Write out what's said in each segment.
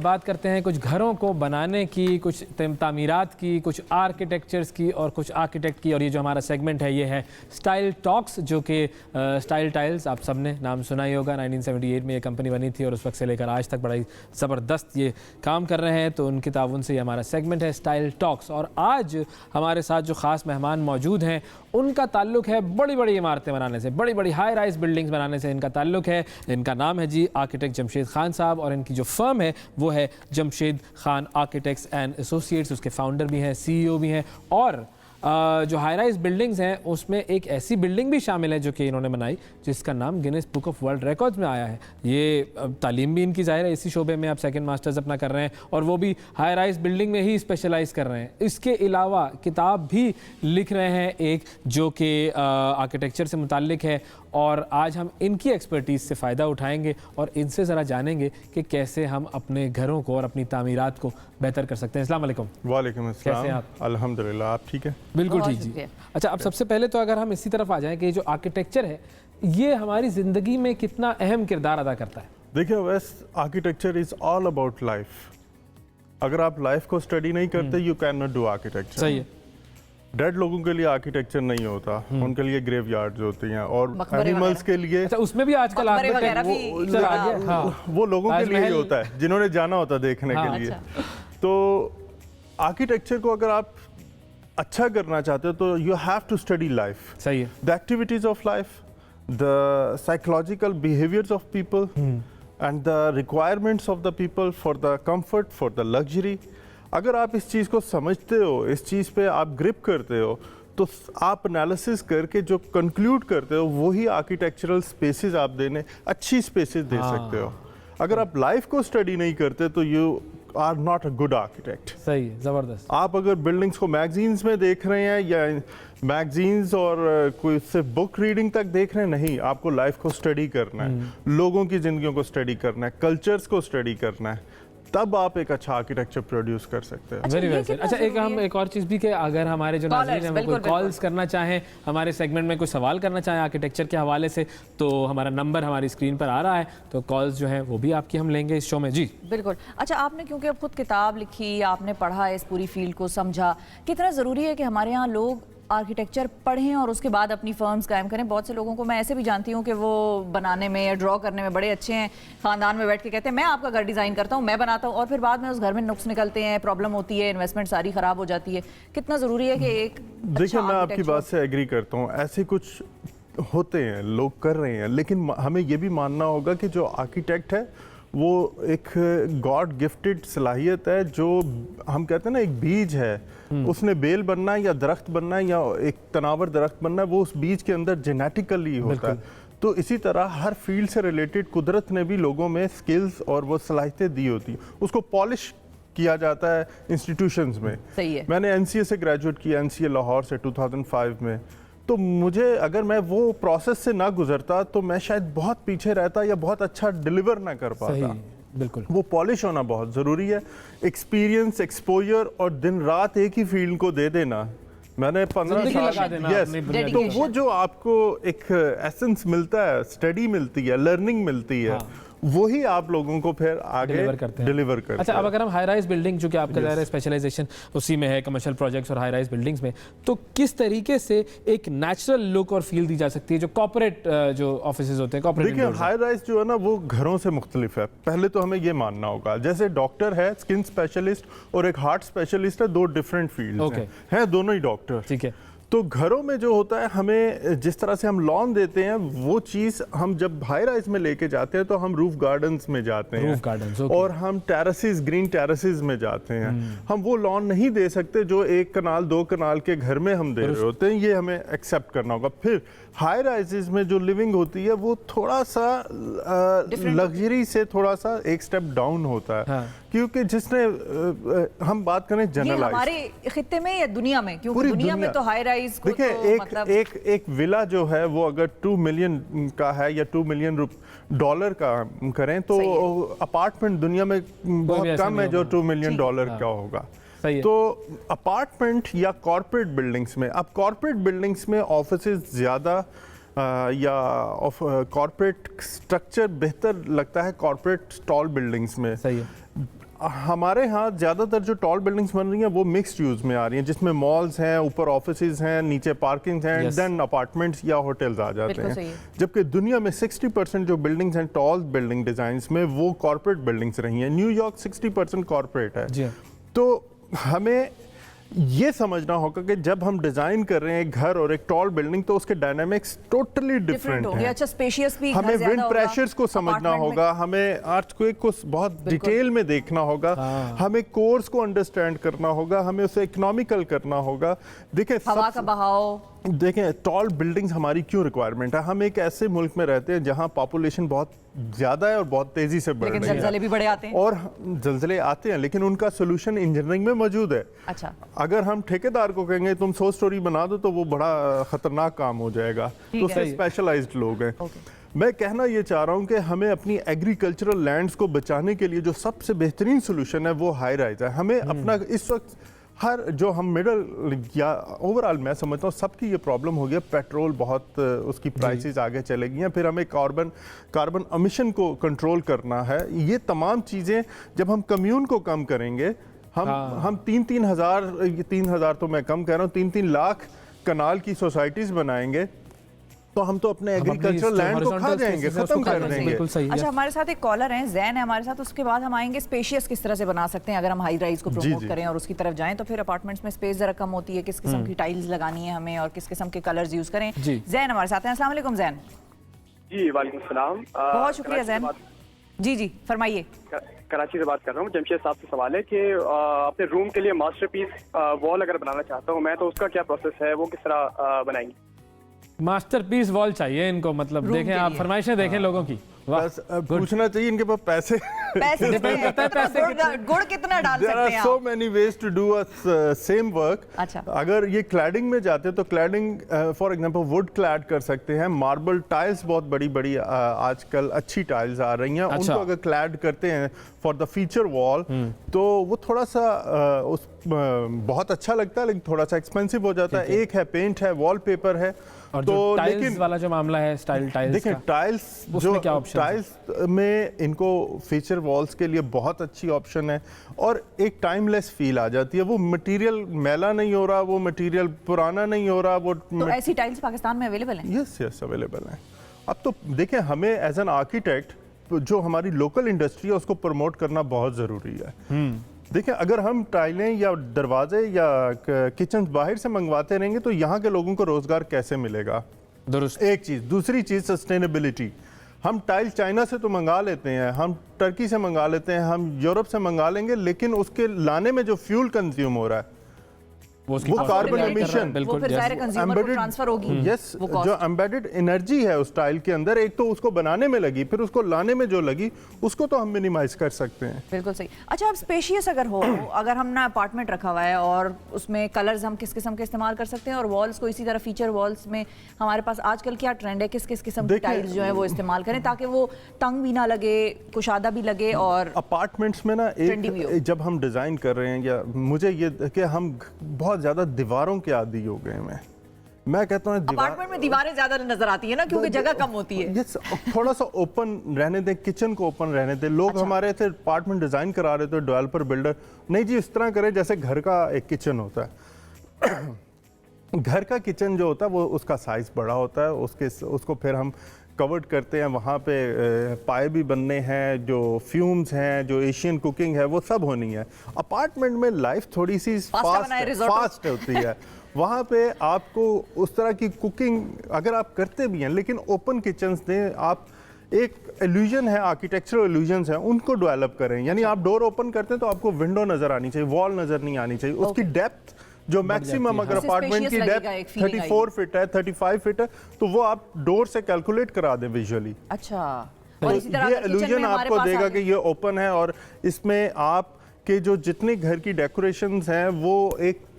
बात करते हैं कुछ घरों को बनाने की, कुछ तामीरात की, कुछ आर्किटेक्चर्स की और कुछ आर्किटेक्ट की। और ये जो हमारा सेगमेंट है ये है स्टाइल टॉक्स, जो कि स्टाइल टाइल्स, आप सबने नाम सुना ही होगा। 1978 में ये कंपनी बनी थी और उस वक्त से लेकर आज तक बड़ा ही ज़बरदस्त ये काम कर रहे हैं। तो उनके ताउन से ये हमारा सेगमेंट है स्टाइल टॉक्स। और आज हमारे साथ जो ख़ास मेहमान मौजूद हैं उनका ताल्लुक है बड़ी बड़ी इमारतें बनाने से, बड़ी बड़ी हाई राइज बिल्डिंग्स बनाने से इनका ताल्लुक है। इनका नाम है जी आर्किटेक्ट जमशेद खान साहब और इनकी जो फर्म है वो है Jamshed Khan architects and associates. उसके फाउंडर भी हैं, सीईओ भी हैं। और जो हाई राइज बिल्डिंग्स हैं उसमें एक ऐसी बिल्डिंग भी शामिल है जो कि इन्होंने बनाई जिसका नाम Guinness book of world records में आया है। ये तालीम भी इनकी ज़ाहिर है इसी शोबे में आप सेकंड मास्टर्स अपना कर रहे हैं और वो भी हाई राइज बिल्डिंग में ही स्पेशलाइज कर रहे हैं। इसके अलावा किताब भी लिख रहे हैं एक, जो कि आर्किटेक्चर से मुताल्लिक है। और आज हम इनकी एक्सपर्टीज़ से फ़ायदा उठाएंगे और इनसे ज़रा जानेंगे कि कैसे हम अपने घरों को और अपनी तामीरात को बेहतर कर सकते हैं। अस्सलाम वालेकुम। वालेकुम अस्सलाम। कैसे हैं आप? अल्हम्दुलिल्लाह, आप ठीक है? बिल्कुल ठीक जी। अच्छा, अब सबसे पहले तो अगर हम इसी तरफ आ जाएं कि जो आर्किटेक्चर है ये हमारी ज़िंदगी में कितना अहम किरदार अदा करता है। देखिए वैसे architecture is all about life. अगर आप लाइफ को स्टडी नहीं करते you can not do architecture. सही है। डेड लोगों के लिए आर्किटेक्चर नहीं होता, उनके लिए ग्रेवयार्ड्स होती हैं। और एनिमल्स के लिए अच्छा, उसमें भी आजकल वो लोगों के लिए ही होता है जिन्होंने जाना होता है देखने के लिए। तो आर्किटेक्चर को अगर आप अच्छा करना चाहते हो तो you have to study life. सही है। The activities of life, the psychological behaviours of people and the requirements of the people for the comfort, for the luxury. अगर आप इस चीज़ को समझते हो, इस चीज़ पे आप ग्रिप करते हो, तो आप एनालिसिस करके जो कंक्लूड करते हो वही आर्किटेक्चरल स्पेसेस आप देने, अच्छी स्पेसेस दे सकते हो। अगर आप लाइफ को स्टडी नहीं करते तो you are not a good architect. सही है, ज़बरदस्त। आप अगर बिल्डिंग्स को मैगजीन्स में देख रहे हैं या मैगजीन्स और कोई सिर्फ बुक रीडिंग तक देख रहे हैं, नहीं, आपको लाइफ को स्टडी करना है, लोगों की ज़िंदगियों को स्टडी करना है, कल्चर्स को स्टडी करना है, तब आप एक अच्छा आर्किटेक्चर प्रोड्यूस कर सकते हैं। Very well. अच्छा, एक और चीज़ भी कि अगर हमारे जो नाज़रीन हैं वो कोई कॉल्स करना चाहें, हमारे सेगमेंट में कोई सवाल करना चाहें आर्किटेक्चर के हवाले से, तो हमारा नंबर हमारी स्क्रीन पर आ रहा है, तो कॉल्स जो हैं वो भी आपकी हम लेंगे इस शो में। जी बिल्कुल। अच्छा, आपने क्योंकि अब खुद किताब लिखी, आपने पढ़ा इस पूरी फील्ड को, समझा कितना ज़रूरी है कि हमारे यहाँ लोग आर्किटेक्चर पढ़ें और उसके बाद अपनी फर्म्स कायम करें। बहुत से लोगों को मैं ऐसे भी जानती हूँ कि वो बनाने में या ड्रॉ करने में बड़े अच्छे हैं, ख़ानदान में बैठ के कहते हैं मैं आपका घर डिज़ाइन करता हूँ, मैं बनाता हूँ, और फिर बाद में उस घर में नुक्स निकलते हैं, प्रॉब्लम होती है, इन्वेस्टमेंट सारी ख़राब हो जाती है। कितना ज़रूरी है कि एक देखिए, मैं आपकी बात से एग्री करता हूँ, ऐसे कुछ होते हैं, लोग कर रहे हैं, लेकिन हमें ये भी मानना होगा कि जो आर्किटेक्ट है वो एक गॉड गिफ्टेड सलाहियत है। जो हम कहते हैं ना, एक बीज है, उसने बेल बनना है या दरख्त बनना है या एक तनावर दरख्त बनना है, वो उस बीज के अंदर जेनेटिकली होता है। तो इसी तरह हर फील्ड से रिलेटेड कुदरत ने भी लोगों में स्किल्स और वो सलाहियतें दी होती, उसको पॉलिश किया जाता है इंस्टीट्यूशंस में। सही है। मैंने एनसीए से ग्रेजुएट किया, एनसीए लाहौर से 2005 में। तो मुझे, अगर मैं वो प्रोसेस से ना गुजरता तो मैं शायद बहुत पीछे रहता या बहुत अच्छा डिलीवर ना कर पाता। बिल्कुल, वो पॉलिश होना बहुत ज़रूरी है। एक्सपीरियंस, एक्सपोजर और दिन रात एक ही फील्ड को दे देना। मैंने 15 साल, यस, तो वो जो आपको एक एसेंस मिलता है, स्टडी मिलती है, लर्निंग मिलती है, वही आप लोगों को फिर आगे डिलीवर करते हैं। अच्छा, अब अगर हम हाई राइज बिल्डिंग, जो कि आपका ज़ाहिर है स्पेशलाइजेशन उसी में है, कमर्शियल प्रोजेक्ट्स और हाई राइज बिल्डिंग्स में, तो किस तरीके से एक नेचुरल लुक और फील दी जा सकती है जो कॉर्पोरेट जो ऑफिसेज होते हैं, कॉर्पोरेट? देखिए, हाई राइज जो है ना वो घरों से मुख्तलिफ है। पहले तो हमें ये मानना होगा, जैसे डॉक्टर है, स्किन स्पेशलिस्ट और एक हार्ट स्पेशलिस्ट है, दो डिफरेंट फील्ड हैं, दोनों ही डॉक्टर। ठीक है। तो घरों में जो होता है, हमें जिस तरह से हम लॉन देते हैं वो चीज़ हम जब हाई राइज में लेके जाते हैं तो हम रूफ गार्डन्स में जाते हैं, रूफ गार्डन्स, और हम टेरेसेस, ग्रीन टेरेसेस में जाते हैं। हम वो लॉन नहीं दे सकते जो 1 कनाल 2 कनाल के घर में हम दे रहे होते हैं, ये हमें एक्सेप्ट करना होगा। फिर हाई राइजेस में जो लिविंग होती है वो थोड़ा सा लग्जरी से थोड़ा सा एक स्टेप डाउन होता है। हाँ। क्योंकि जिसने हम बात करें जनरलाइज, हमारे खित्ते में या दुनिया में, क्योंकि दुनिया में तो हाई राइज को देखिए, तो एक विला जो है वो अगर 2 मिलियन का है या $2 मिलियन का करें तो अपार्टमेंट दुनिया में बहुत कम है जो $2 मिलियन का होगा। तो अपार्टमेंट या कॉर्पोरेट बिल्डिंग्स में, अब कॉर्पोरेट बिल्डिंग्स में ऑफिसेज ज़्यादा या कॉर्पोरेट स्ट्रक्चर बेहतर लगता है कॉर्पोरेट स्टॉल बिल्डिंग्स में। सही है। हमारे यहाँ ज़्यादातर जो टॉल बिल्डिंग्स बन रही हैं वो मिक्स्ड यूज़ में आ रही हैं, जिसमें मॉल्स हैं, ऊपर ऑफिसेज हैं, नीचे पार्किंग हैं, Yes. देन अपार्टमेंट्स या होटल्स आ जाते बिल्कुल सही हैं। है। जबकि दुनिया में 60% जो बिल्डिंग्स हैं टॉल बिल्डिंग डिज़ाइंस में वो कॉर्पोरेट बिल्डिंग्स रही हैं। न्यूयॉर्क 60% कॉर्पोरेट है। जी हाँ। तो हमें ये समझना होगा कि जब हम डिज़ाइन कर रहे हैं एक घर और एक टॉल बिल्डिंग तो उसके डायनामिक्स टोटली डिफरेंट होंगे। हैं। अच्छा, स्पेशियस भी हमें घर ज्यादा विंड होगा, प्रेशर्स को समझना अपार्टमेंट में- होगा, हमें अर्थक्वेक को बहुत डिटेल में देखना होगा, हाँ। हमें कोर्स को अंडरस्टैंड करना होगा, हमें उसे इकोनॉमिकल करना होगा। देखिए हवा का बहाव, देखें टॉल बिल्डिंग्स हमारी क्यों रिक्वायरमेंट है। हम एक ऐसे मुल्क में रहते हैं जहां पॉपुलेशन बहुत ज़्यादा है और बहुत तेज़ी से बढ़ लेकिन रही है जलजले भी बड़े आते हैं। और जलजले आते हैं, लेकिन उनका सोल्यूशन इंजीनियरिंग में मौजूद है। अच्छा, अगर हम ठेकेदार को कहेंगे तुम 100 स्टोरी बना दो तो वो बड़ा खतरनाक काम हो जाएगा। तो उसके स्पेशलाइज्ड लोग हैं। मैं कहना ये चाह रहा हूँ कि हमें अपनी एग्रीकल्चरल लैंड्स को बचाने के लिए जो सबसे बेहतरीन सोल्यूशन है वो हाई राइज है। हमें अपना इस वक्त हर जो हम मिडल या ओवरऑल मैं समझता हूँ सबकी ये प्रॉब्लम हो गया, पेट्रोल बहुत उसकी प्राइसेस आगे चलेगी हैं, फिर हमें कार्बन एमिशन को कंट्रोल करना है। ये तमाम चीज़ें जब हम कम्यून को कम करेंगे, हम 3,000 तो मैं कम कह रहा हूँ, 3-3 लाख कनाल की सोसाइटीज़ बनाएंगे तो हम तो अपने एग्रीकल्चरल लैंड को खा जाएंगे, खत्म कर देंगे। बिल्कुल सही है। अच्छा, हमारे साथ एक कॉलर हैं, जैन है हमारे साथ। उसके बाद हम आएंगे स्पेशियस किस तरह से बना सकते हैं अगर हम हाई राइज को प्रमोट जी। करें और उसकी तरफ जाएं। तो फिर अपार्टमेंट्स में स्पेस जरा कम होती है, किस किस्म की टाइल्स लगानी है हमें और किस किस्म के कलर्स यूज करें। जी। जैन हमारे साथ हैं। अस्सलाम वालेकुम जैन। जी वालेकुम सलाम। बहुत शुक्रिया जैन। जी फरमाइए। कराची से बात कर रहा हूँ। जमशेद साहब से सवाल है कि अपने रूम के लिए मास्टरपीस वॉल अगर बनाना चाहता हूँ मैं, तो उसका क्या प्रोसेस है, वो किस तरह बनाएंगे? मास्टरपीस वॉल चाहिए इनको, मतलब रूम देखें के आप लिए। फरमाइशें देखें लोगों की। वाह, बस पूछना चाहिए इनके पास पैसे पैसे Depend करता है पैसे गुड़ कितना डाल There सकते are हैं so आप? many ways to do a same work. अच्छा। अगर ये क्लैडिंग में जाते हैं तो cladding for example would clad कर सकते हैं। मार्बल टाइल्स बहुत बड़ी आजकल अच्छी टाइल्स आ रही हैं, अच्छा। उनको अगर क्लैड करते हैं फॉर द फीचर वॉल तो वो थोड़ा सा बहुत अच्छा लगता है, लेकिन थोड़ा सा एक्सपेंसिव हो जाता है। एक है पेंट है, वॉलपेपर है। और तो जो टाइल्स लेकिन वाला जो मामला है, स्टाइल टाइल्स देखिए का, टाइल्स उसमें जो क्या options टाइल्स में इनको फीचर वॉल्स के लिए बहुत अच्छी ऑप्शन है और एक टाइमलेस फील आ जाती है। वो मटेरियल मैला नहीं हो रहा, वो मटेरियल पुराना नहीं हो रहा, वो तो ऐसी टाइल्स पाकिस्तान में अवेलेबल हैं? यस अवेलेबल है। अब तो देखें हमें एज एन आर्किटेक्ट जो हमारी लोकल इंडस्ट्री है उसको प्रमोट करना बहुत ज़रूरी है। देखिए अगर हम टाइलें या दरवाजे या किचन बाहर से मंगवाते रहेंगे तो यहाँ के लोगों को रोजगार कैसे मिलेगा? दुरुस्त। एक चीज़। दूसरी चीज़ सस्टेनेबिलिटी। हम टाइल चाइना से तो मंगा लेते हैं, हम टर्की से मंगा लेते हैं, हम यूरोप से मंगा लेंगे, लेकिन उसके लाने में जो फ्यूल कंज्यूम हो रहा है वो कार्बन एमिशन वो बिल्कुल फिर सारे कंज्यूमर को ट्रांसफर होगी। यस, वो जो एम्बेडेड एनर्जी है उस टाइल के अंदर, एक तो उसको बनाने में लगी, फिर उसको लाने में जो लगी, उसको तो हम मिनिमाइज कर सकते हैं। बिल्कुल सही। अच्छा, अब स्पेशियस अगर हो, अगर हमने अपार्टमेंट रखा हुआ है और उसमें कलर्स हम किस किस्म के इस्तेमाल कर सकते हैं और वॉल्स को इसी तरह फीचर वॉल्स में हमारे पास आजकल क्या ट्रेंड है, किस किस किस्म की देखिए, टाइल्स जो है वो इस्तेमाल करें ताकि वो तंग भी ना लगे, कुशादा भी लगे और अपार्टमेंट्स में ना Trendy भी हो। एक जब हम डिज़ाइन कर रहे हैं, या मुझे ये कि हम बहुत ज़्यादा दीवारों के आदी हो गए हैं। मैं कहता हूँ अपार्टमेंट में दीवारें ज्यादा नजर आती है ना, क्योंकि जगह कम होती है। यस, थोड़ा सा ओपन रहने दें, किचन को ओपन रहने दें। लोग हमारे थे अपार्टमेंट डिज़ाइन करा रहे थे, डेवलपर बिल्डर, नहीं जी इस तरह करें जैसे घर का एक किचन होता है। घर का किचन जो होता है वो उसका साइज़ बड़ा होता है, उसको फिर हम कवर्ड करते हैं, वहाँ पे पाए भी बनने हैं, जो फ्यूम्स हैं, जो एशियन कुकिंग है वो सब होनी है। अपार्टमेंट में लाइफ थोड़ी सी फास्ट होती है। वहाँ पे आपको उस तरह की कुकिंग अगर आप करते भी हैं, लेकिन ओपन किचन्स दें आप। एक इल्यूजन है, आर्किटेक्चरल इल्यूजन्स हैं, उनको डेवलप करें। यानी आप डोर ओपन करते हैं तो आपको विंडो नज़र आनी चाहिए, वॉल नज़र नहीं आनी चाहिए। उसकी डेप्थ जो मैक्सिमम अगर अपार्टमेंट की डेप्थ 34 फीट है, 35 फीट है, तो वो आप डोर से कैलकुलेट करा दें विजुअली। अच्छा, तो और इसी तरह ये अगर किचन में इल्यूजन हमारे आपको पास देगा आ कि ये ओपन है और इसमें आप के जो जितने घर की डेकोरेशंस हैं वो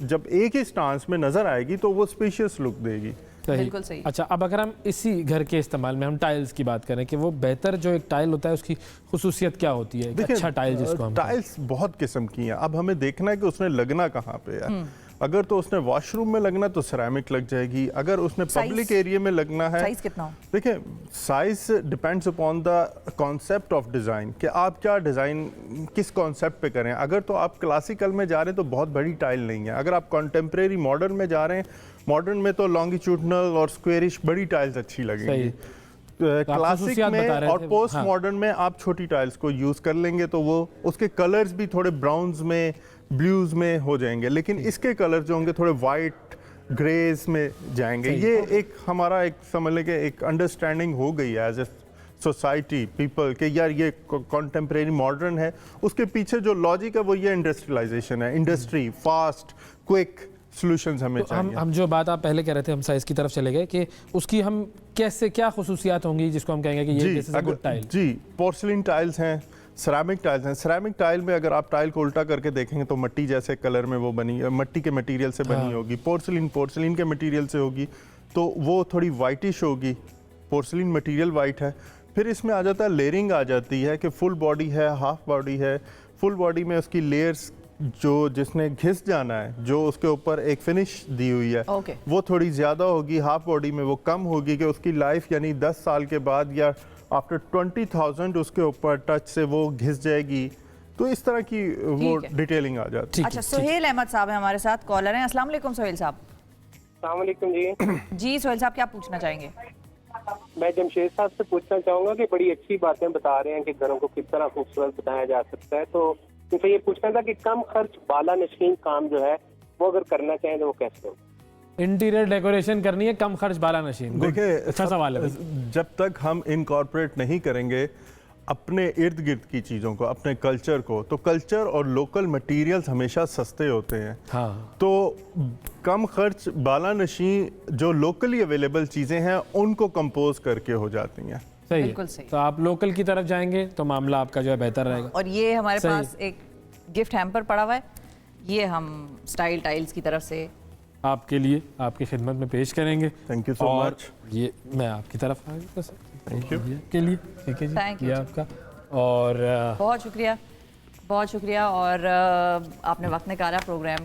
जब एक ही स्टांस में नजर आएगी तो वो स्पेशियस लुक देगी। बिल्कुल सही। अच्छा, अब अगर हम इसी घर के इस्तेमाल में हम टाइल्स की बात करें कि वो बेहतर जो एक टाइल होता है उसकी खुसूसियत क्या होती है? एक अच्छा टाइल जिसको हम टाइल्स बहुत किस्म की हैं, अब हमें देखना है कि उसने लगना कहाँ पे है। अगर तो उसने वॉशरूम में लगना तो सिरेमिक लग जाएगी, अगर उसने Size? पब्लिक एरिया में लगना है, साइज कितना हो? देखिए size depends upon the concept of design कि आप क्या डिज़ाइन किस कॉन्सेप्ट पे करें। अगर तो आप क्लासिकल में जा रहे हैं तो बहुत बड़ी टाइल नहीं है, अगर आप कॉन्टेम्प्रेरी मॉडर्न में जा रहे हैं, मॉडर्न में तो लॉन्गिट्यूडनल और स्क्वेरिश बड़ी टाइल्स अच्छी लगेंगी। क्लासिक खसूसियात बता में रहे और थे। पोस्ट हाँ। मॉडर्न में आप छोटी टाइल्स को यूज़ कर लेंगे तो वो उसके कलर्स भी थोड़े ब्राउन्स में ब्लूज में हो जाएंगे, लेकिन इसके कलर जो होंगे थोड़े वाइट ग्रेज में जाएंगे। ये एक हमारा एक समझ लें कि एक अंडरस्टैंडिंग हो गई है एज ए सोसाइटी पीपल के यार ये कॉन्टेम्प्रेरी मॉडर्न है, उसके पीछे जो लॉजिक है वो ये इंडस्ट्रियलाइजेशन है, इंडस्ट्री फास्ट क्विक सॉल्यूशंस हमें तो हम चाहिए। जो बात आप पहले कह रहे थे, हम साइज की तरफ चले गए कि उसकी हम कैसे क्या खसूसियात होंगी जिसको हम कहेंगे कि ये this is a good tile. जी पोर्सलिन टाइल्स हैं, सिरेमिक टाइल्स हैं। सिरेमिक टाइल में अगर आप टाइल को उल्टा करके देखेंगे तो मट्टी जैसे कलर में वो बनी, मट्टी के मटेरियल से बनी होगी। पोर्सलिन के मटेरियल से होगी तो वो थोड़ी वाइटिश होगी, पोर्सलिन मटेरियल वाइट है। फिर इसमें आ जाता है लेयरिंग आ जाती है कि फुल बॉडी है, हाफ बॉडी है। फुल बॉडी में उसकी लेयर्स जो जिसने घिस जाना है, जो उसके ऊपर एक फिनिश दी हुई है, Okay. वो थोड़ी ज़्यादा होगी। हाफ बॉडी में वो कम होगी कि उसकी लाइफ यानी 10 साल के बाद या आफ्टर 20,000 उसके ऊपर टच से वो घिस जाएगी। तो इस तरह की वो ठीक है। डिटेलिंग आ जाती ठीक है। अच्छा, है, सुहेल अहमद साहब हैं हमारे साथ, कॉलर हैं। अस्सलाम वालेकुम सुहेल साहब। अस्सलाम वालेकुम जी। जी सुहेल साहब, क्या पूछना चाहेंगे? मैं जमशेद साहब से पूछना चाहूंगा कि बड़ी अच्छी बातें बता रहे हैं कि घरों को किस तरह खूबसूरत बनाया जा सकता है, तो मुझे ये पूछना था कि कम खर्च बाला नशीन काम जो है वो अगर करना चाहें तो वो कैसे हो? इंटीरियर डेकोरेशन करनी है, कम खर्च बाला नशीन। Good. देखिए अच्छा सवाल है भाई। जब तक हम इनकॉर्पोरेट नहीं करेंगे अपने इर्द गिर्द की चीज़ों को, अपने कल्चर को, तो कल्चर और लोकल मटेरियल्स हमेशा सस्ते होते हैं। हाँ, तो कम खर्च बाला नशी जो लोकली अवेलेबल चीज़ें हैं उनको कंपोज करके हो जाती हैं। सही बिल्कुल है। सही। तो आप लोकल की तरफ जाएंगे तो मामला आपका जो है बेहतर रहेगा। और ये हमारे सही। पास एक गिफ्ट हैम्पर पड़ा हुआ है, ये हम स्टाइल टाइल्स की तरफ से आपके लिए आपकी खिदमत में पेश करेंगे। Thank you so और much. ये मैं आपकी तरफ आ गया सर। Thank you. के लिए ठीक है जी, Thank you. ये आपका। और बहुत शुक्रिया, बहुत शुक्रिया। और आपने वक्त निकाला प्रोग्राम